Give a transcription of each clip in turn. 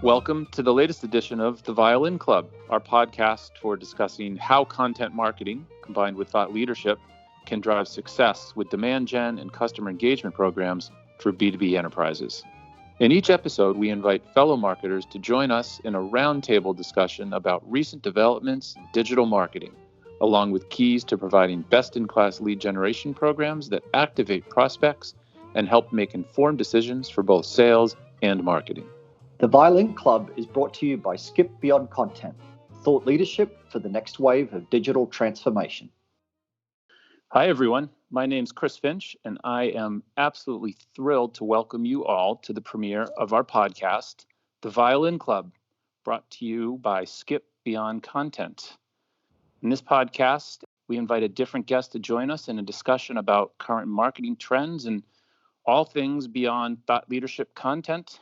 Welcome to the latest edition of the Violin Club, our podcast for discussing how content marketing, combined with thought leadership, can drive success with demand gen and customer engagement programs for B2B enterprises. In each episode, we invite fellow marketers to join us in a roundtable discussion about recent developments in digital marketing, along with keys to providing best-in-class lead generation programs that activate prospects and help make informed decisions for both sales and marketing. The Violin Club is brought to you by Skip Beyond Content, thought leadership for the next wave of digital transformation. Hi, everyone. My name's Chris Finch, and I am absolutely thrilled to welcome you all to the premiere of our podcast, The Violin Club, brought to you by Skip Beyond Content. In this podcast, we invite a different guest to join us in a discussion about current marketing trends and all things beyond thought leadership content.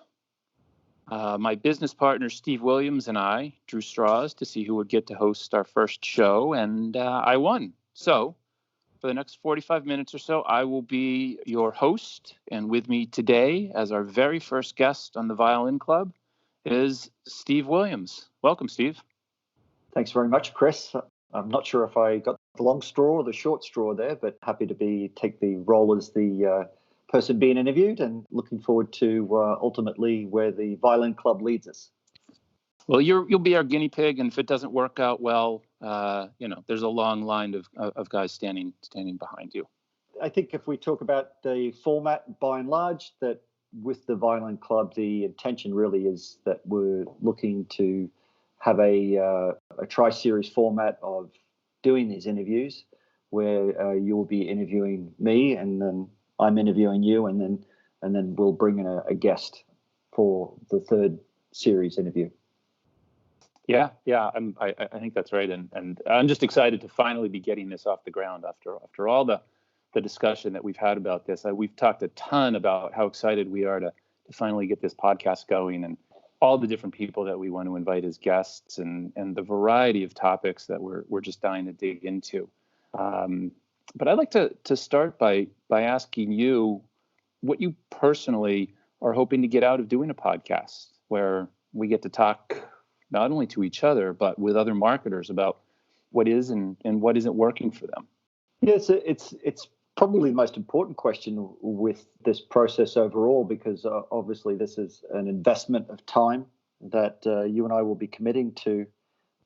My business partner, Steve Williams, and I drew straws to see who would get to host our first show, and I won. So for the next 45 minutes or so, I will be your host, and with me today as our very first guest on the Violin Club is Steve Williams. Welcome, Steve. Thanks very much, Chris. I'm not sure if I got the long straw or the short straw there, but happy to take the role as the person being interviewed and looking forward to ultimately where the Violin Club leads us. Well, you'll be our guinea pig, and if it doesn't work out well, there's a long line of guys standing behind you. I think if we talk about the format, by and large, that with the Violin Club, the intention really is that we're looking to have a tri-series format of doing these interviews, where you'll be interviewing me, and then I'm interviewing you, and then we'll bring in a guest for the third series interview. Yeah, I think that's right, and I'm just excited to finally be getting this off the ground after all the discussion that we've had about this. We've talked a ton about how excited we are to finally get this podcast going, and all the different people that we want to invite as guests, and the variety of topics that we're just dying to dig into. But I'd like to start by asking you what you personally are hoping to get out of doing a podcast where we get to talk not only to each other, but with other marketers about what is and what isn't working for them. Yes, it's probably the most important question with this process overall, because obviously this is an investment of time that you and I will be committing to,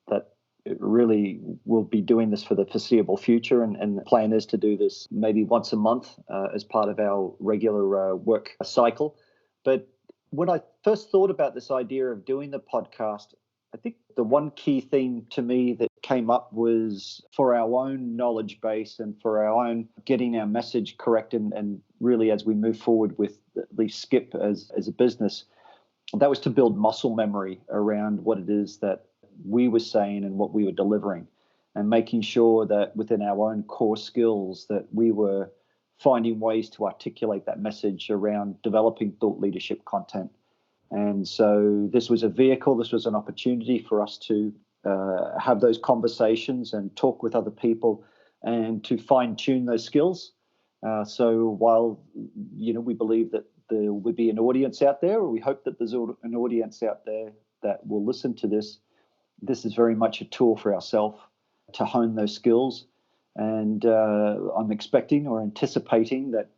that really we'll be doing this for the foreseeable future, and the plan is to do this maybe once a month as part of our regular work cycle. But when I first thought about this idea of doing the podcast, I think the one key thing to me that came up was for our own knowledge base and for our own getting our message correct, and really as we move forward with at least Skip as a business, that was to build muscle memory around what it is that we were saying and what we were delivering, and making sure that within our own core skills that we were finding ways to articulate that message around developing thought leadership content. And so this was a vehicle, this was an opportunity for us to have those conversations and talk with other people and to fine tune those skills. So while, we believe that there will be an audience out there, or we hope that there's an audience out there that will listen to this, this is very much a tool for ourselves to hone those skills. And I'm expecting or anticipating that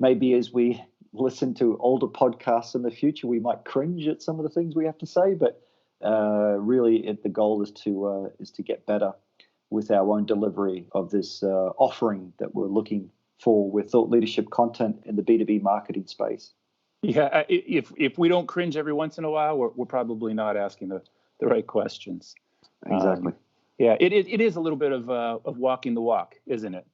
maybe as we listen to older podcasts in the future, we might cringe at some of the things we have to say, but really the goal is to get better with our own delivery of this offering that we're looking for with thought leadership content in the B2B marketing space. Yeah, if we don't cringe every once in a while, we're probably not asking the right questions. Exactly. It is a little bit of walking the walk, isn't it?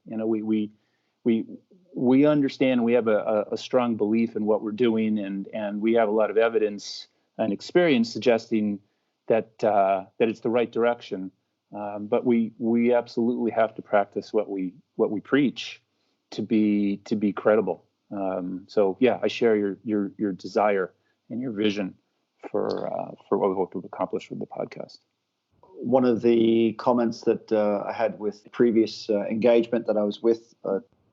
We understand, we have a strong belief in what we're doing, and we have a lot of evidence and experience suggesting that it's the right direction. But we absolutely have to practice what we preach to be credible. So yeah, I share your desire and your vision for what we hope to accomplish with the podcast. One of the comments that I had with previous engagement that I was with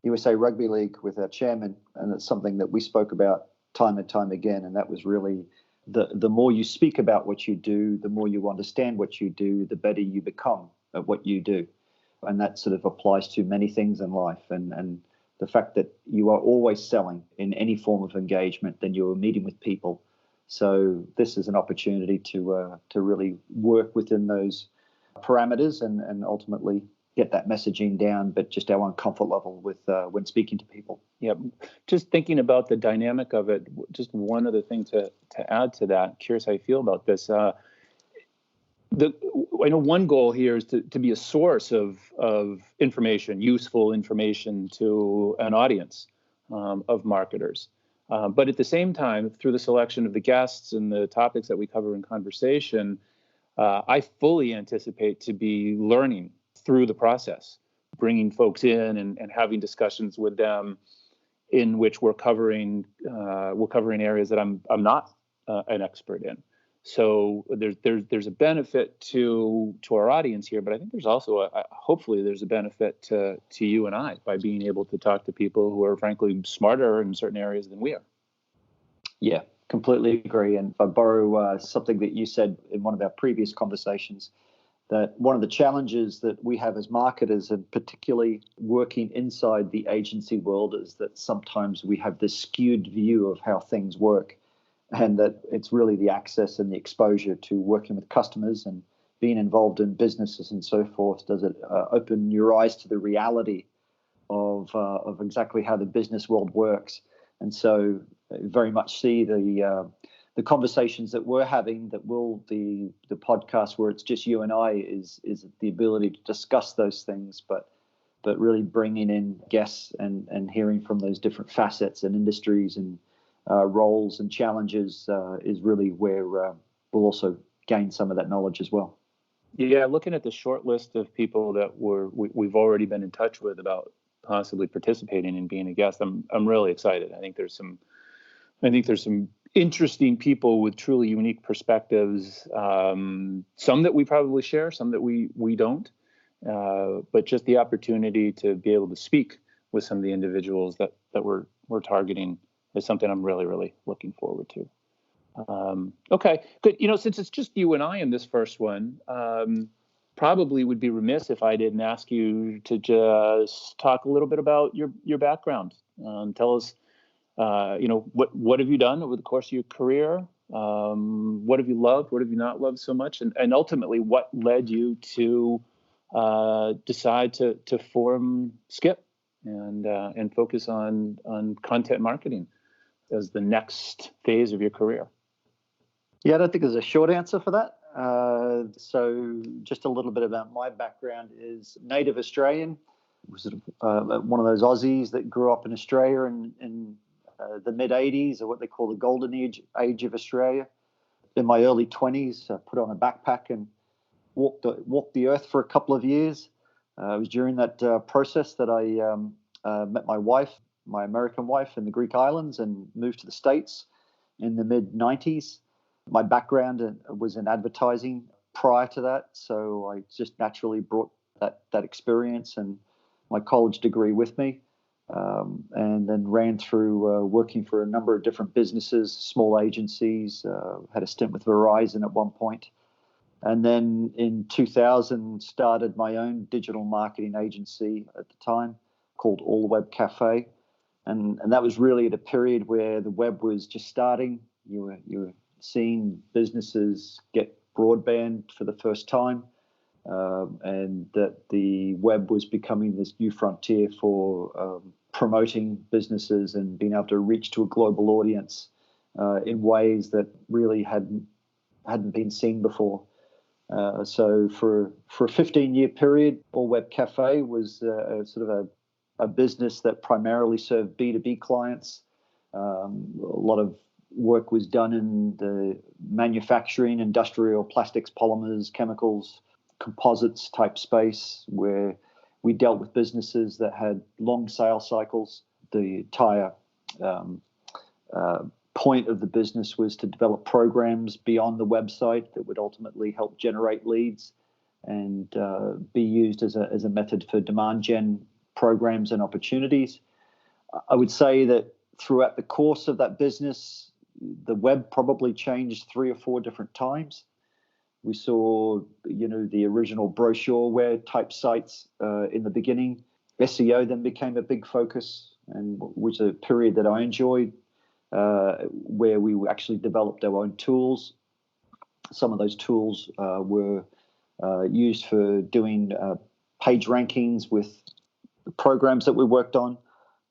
USA Rugby League with our chairman, and it's something that we spoke about time and time again, and that was really the more you speak about what you do, the more you understand what you do, the better you become at what you do. And that sort of applies to many things in life. And the fact that you are always selling in any form of engagement, then you're meeting with people. So this is an opportunity to really work within those parameters and ultimately get that messaging down, but just our own comfort level with when speaking to people. Yeah, just thinking about the dynamic of it, just one other thing to add to that. Curious how you feel about this. I know one goal here is to be a source of information, useful information to an audience of marketers. But at the same time, through the selection of the guests and the topics that we cover in conversation, I fully anticipate to be learning through the process, bringing folks in and having discussions with them in which we're covering areas that I'm not an expert in. So there's a benefit to our audience here, but I think there's also hopefully there's a benefit to you and I by being able to talk to people who are frankly smarter in certain areas than we are. Yeah, completely agree. And if I borrow something that you said in one of our previous conversations, that one of the challenges that we have as marketers, and particularly working inside the agency world, is that sometimes we have this skewed view of how things work, and that it's really the access and the exposure to working with customers and being involved in businesses and so forth. Does it open your eyes to the reality of exactly how the business world works? And so very much see the conversations that we're having, that will the podcast where it's just you and I is the ability to discuss those things, but really bringing in guests and hearing from those different facets and industries and roles and challenges is really where we'll also gain some of that knowledge as well. Yeah, looking at the short list of people that we've already been in touch with about possibly participating and being a guest, I'm really excited. I think there's some interesting people with truly unique perspectives. Some that we probably share, some that we don't. But just the opportunity to be able to speak with some of the individuals that we're targeting is something I'm really, really looking forward to. Okay, good. Since it's just you and I in this first one, probably would be remiss if I didn't ask you to just talk a little bit about your background. Tell us, what have you done over the course of your career? What have you loved? What have you not loved so much? And ultimately, what led you to decide to form Skip and focus on content marketing as the next phase of your career? Yeah, I don't think there's a short answer for that. So just a little bit about my background is native Australian. Was one of those Aussies that grew up in Australia in the mid-'80s, or what they call the golden age of Australia. In my early 20s, I put on a backpack and walked the earth for a couple of years. It was during that process that I met my wife, my American wife, in the Greek islands, and moved to the States in the mid-'90s. My background was in advertising prior to that, so I just naturally brought that experience and my college degree with me, and then ran through working for a number of different businesses, small agencies, had a stint with Verizon at one point. And then in 2000, started my own digital marketing agency at the time called All Web Cafe. And that was really at a period where the web was just starting. You were seeing businesses get broadband for the first time, and that the web was becoming this new frontier for promoting businesses and being able to reach to a global audience in ways that really hadn't been seen before. So for a 15-year period, All Web Cafe was sort of a business that primarily served B2B clients. A lot of work was done in the manufacturing, industrial, plastics, polymers, chemicals, composites type space, where we dealt with businesses that had long sales cycles. The entire point of the business was to develop programs beyond the website that would ultimately help generate leads and be used as a method for demand gen programs and opportunities. I would say that throughout the course of that business, the web probably changed 3 or 4 different times. We saw, the original brochureware type sites in the beginning. SEO then became a big focus, and which is a period that I enjoyed, where we actually developed our own tools. Some of those tools were used for doing page rankings with the programs that we worked on.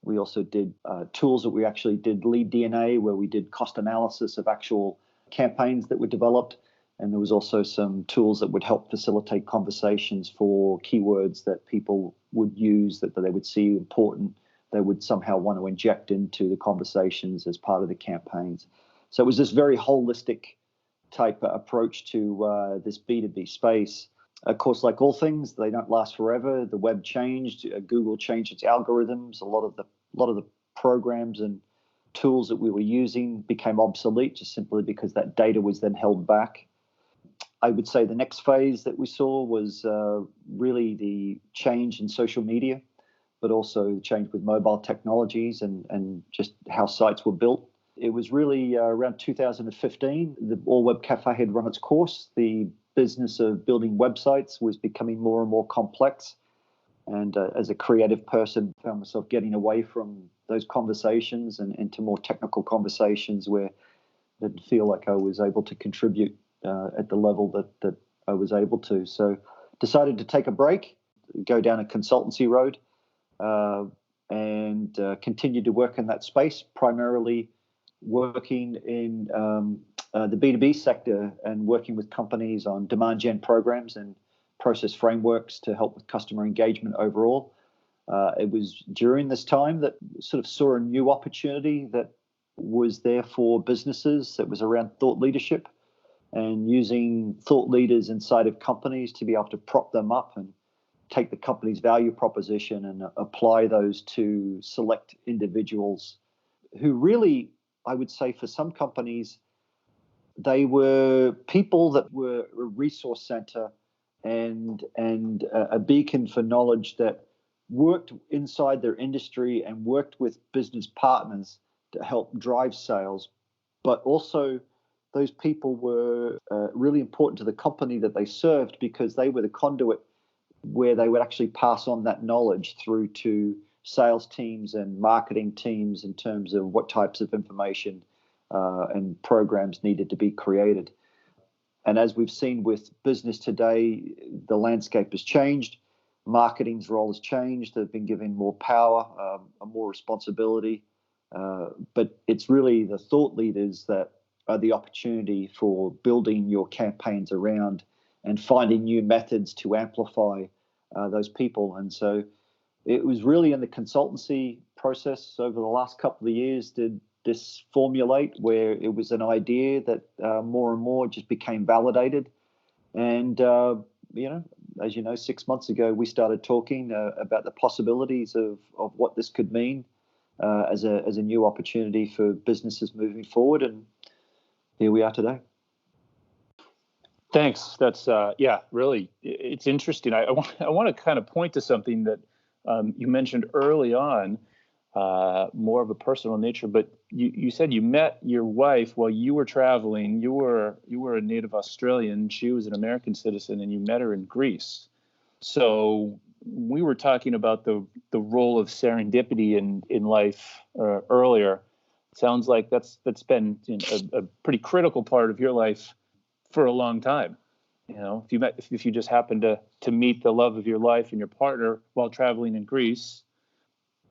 We also did tools that we actually did lead DNA, where we did cost analysis of actual campaigns that were developed. And there was also some tools that would help facilitate conversations for keywords that people would use, that they would see important, they would somehow want to inject into the conversations as part of the campaigns. So it was this very holistic type approach to this B2B space. Of course, like all things, they don't last forever. The web changed. Google changed its algorithms. A lot of the programs and tools that we were using became obsolete just simply because that data was then held back. I would say the next phase that we saw was really the change in social media, but also the change with mobile technologies and just how sites were built. It was really around 2015, the All Web Cafe had run its course. The business of building websites was becoming more and more complex. And as a creative person, I found myself getting away from those conversations and into more technical conversations where I didn't feel like I was able to contribute at the level that I was able to. So decided to take a break, go down a consultancy road, and continue to work in that space, primarily working in the B2B sector and working with companies on demand gen programs and process frameworks to help with customer engagement overall. It was during this time that sort of saw a new opportunity that was there for businesses that was around thought leadership and using thought leaders inside of companies to be able to prop them up and take the company's value proposition and apply those to select individuals who really, I would say for some companies, they were people that were a resource center and a beacon for knowledge that worked inside their industry and worked with business partners to help drive sales. But also those people were really important to the company that they served because they were the conduit where they would actually pass on that knowledge through to sales teams and marketing teams in terms of what types of information and programs needed to be created. And as we've seen with business today, the landscape has changed. Marketing's role has changed. They've been given more power, more responsibility. But it's really the thought leaders that are the opportunity for building your campaigns around and finding new methods to amplify those people. And so it was really in the consultancy process over the last couple of years did this formulate, where it was an idea that more and more just became validated. And, as you know, 6 months ago, we started talking about the possibilities of what this could mean as a new opportunity for businesses moving forward. And here we are today. Thanks. That's really, it's interesting. I want to kind of point to something that you mentioned early on, more of a personal nature. But you said you met your wife while you were traveling. You were a native Australian. She was an American citizen, and you met her in Greece. So we were talking about the role of serendipity in life earlier. Sounds like that's been a pretty critical part of your life for a long time. If you just happen to meet the love of your life and your partner while traveling in Greece,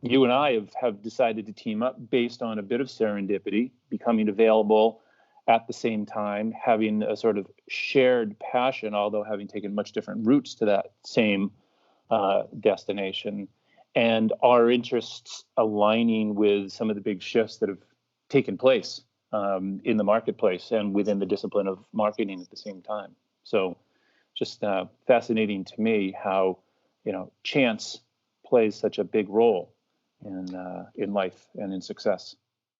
you and I have decided to team up based on a bit of serendipity, becoming available at the same time, having a sort of shared passion, although having taken much different routes to that same destination, and our interests aligning with some of the big shifts that have taken place in the marketplace and within the discipline of marketing at the same time. So just fascinating to me how, chance plays such a big role in life and in success.